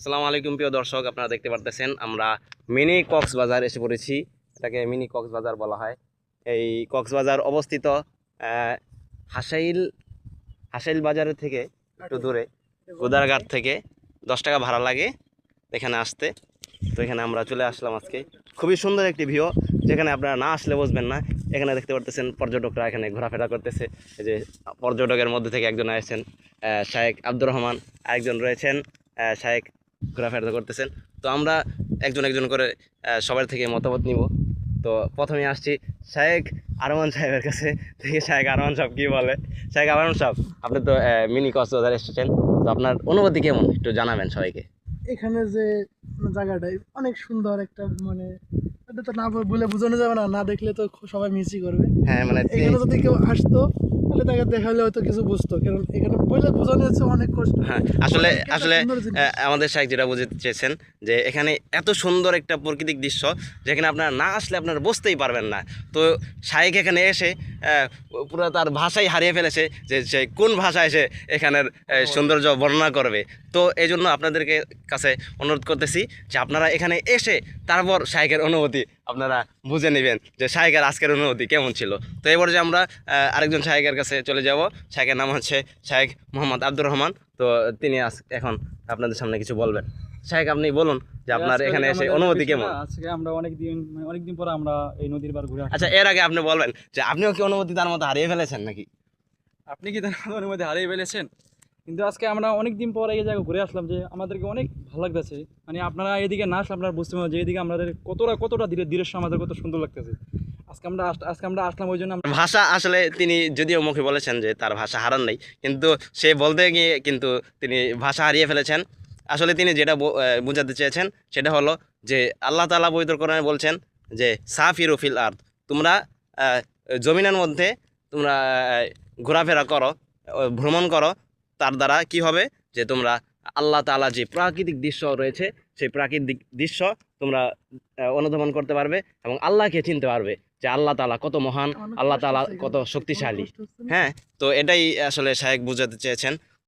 আসসালামু আলাইকুম প্রিয় দর্শক, আপনারা দেখতে পারতেছেন আমরা মিনি কক্সবাজার এসে পড়েছি। এটাকে মিনি কক্সবাজার বলা হয়। এই কক্সবাজার অবস্থিত হাসাইল হাসাইল বাজারের থেকে একটু দূরে, গোদারঘাট থেকে 10 টাকা ভাড়া লাগে এখানে আসতে। তো এখানে আমরা চলে আসলাম আজকে। খুবই সুন্দর একটি ভিউ, যেখানে আপনারা না আসলে বুঝবেন না। এখানে দেখতে পারতেছেন পর্যটকরা এখানে ঘোরাফেরা করতেছে। এই যে পর্যটকের মধ্যে থেকে একজন আছেন শায়েখ আব্দুর রহমান, আরেকজন রয়েছেন শায়েখ, ঘোরাফেরা করতেছেন। তো আমরা একজন একজন করে সবার থেকে মতামত নিব। তো প্রথমে আসছি শায়েখ আরমান সাহেবের কাছে, দেখি শায়েখ আরমান সাহেব কি বলে। শায়েখ আরমান সাহেব, আপনি তো মিনি কক্সবাজার এসেছেন, তো আপনার অনুভূতি কেমন একটু জানাবেন সবাইকে। এখানে যে জায়গাটাই অনেক সুন্দর একটা, মানে এটা তো না বলে বোঝানো যাবে না, না দেখলে তো সবাই মিসই করবে। হ্যাঁ, মানে এখানে যদি কেউ আসতো তাহলে তাকে দেখালে হয়তো কিছু বুঝতো, কারণ এখানে বলে বোঝানো যাচ্ছে অনেক কষ্ট। হ্যাঁ, আসলে অনেক একটা আসলে সুন্দর জিনিস। আমাদের শাইখ যেটা বুঝতে চেয়েছেন যে এখানে এত সুন্দর একটা প্রাকৃতিক দৃশ্য, যেখানে আপনারা না আসলে আপনারা বুঝতেই পারবেন না। তো শাইখ এখানে এসে পুরো তার ভাষাই হারিয়ে ফেলেছে, যে সে কোন ভাষায় সে এখানের সৌন্দর্য বর্ণনা করবে। তো এই জন্য আপনাদেরকে কাছে অনুরোধ করতেছি যে আপনারা এখানে এসে তারপর শাইখের অনুভূতি আপনারা বুঝে নেবেন যে শাইখের আজকের অনুভূতি কেমন ছিল। তো এবার যে আমরা আরেকজন শাইখের কাছে চলে যাব। শাইখের নাম হচ্ছে শাইখ মোহাম্মদ আব্দুর রহমান। তো তিনি এখন আপনাদের সামনে কিছু বলবেন। শাইখ, আপনি বলুন যে আপনার এখানে এসে অনুভূতি কেমন। আজকে আমরা অনেকদিন পর আমরা এই নদীর পার ঘুরে আসলাম। আচ্ছা, এর আগে আপনি বলবেন যে আপনিও কি অনুভূতি তার মতো হারিয়ে ফেলেছেন নাকি? আপনি কি তার মধ্যে হারিয়ে ফেলেছেন? কিন্তু আজকে আমরা অনেকদিন পর এই জায়গায় ঘুরে আসলাম, যে আমাদেরকে অনেক ভালো লাগতেছে। মানে আপনারা এদিকে না আসলে আপনারা বুঝতে পারবেন যে এদিকে আমাদের কতটা দৃশ্য আমাদের কত সুন্দর লাগতেছে। আজকে আমরা আসলাম ওই জন্য ভাষা আসলে তিনি যদিও মুখে বলেছেন যে তার ভাষা হারান নাই, কিন্তু সে বলতে গিয়ে কিন্তু তিনি ভাষা হারিয়ে ফেলেছেন। আসলে তিনি যেটা বোঝাতে চেয়েছেন সেটা হলো যে আল্লাহ তাআলা পবিত্র কোরআনে বলছেন যে সাফিরু ফিল আরদ, তোমরা জমিনের মধ্যে তোমরা ঘোরাফেরা করো, ভ্রমণ করো। তার দ্বারা কি হবে যে তোমরা আল্লাহ তাআলা যে প্রাকৃতিক দৃশ্য রয়েছে সেই প্রাকৃতিক দৃশ্য তোমরা অনুধাবন করতে পারবে এবং আল্লাহকে চিনতে পারবে যে আল্লাহ তাআলা কত মহান, অনেক আল্লাহ কষ্ট তাআলা হচ্ছে কত এখানে। শক্তিশালী। অনেক কষ্ট হচ্ছে না? হ্যাঁ, তো এটাই আসলে শায়েখ বোঝাতে চেয়েছেন।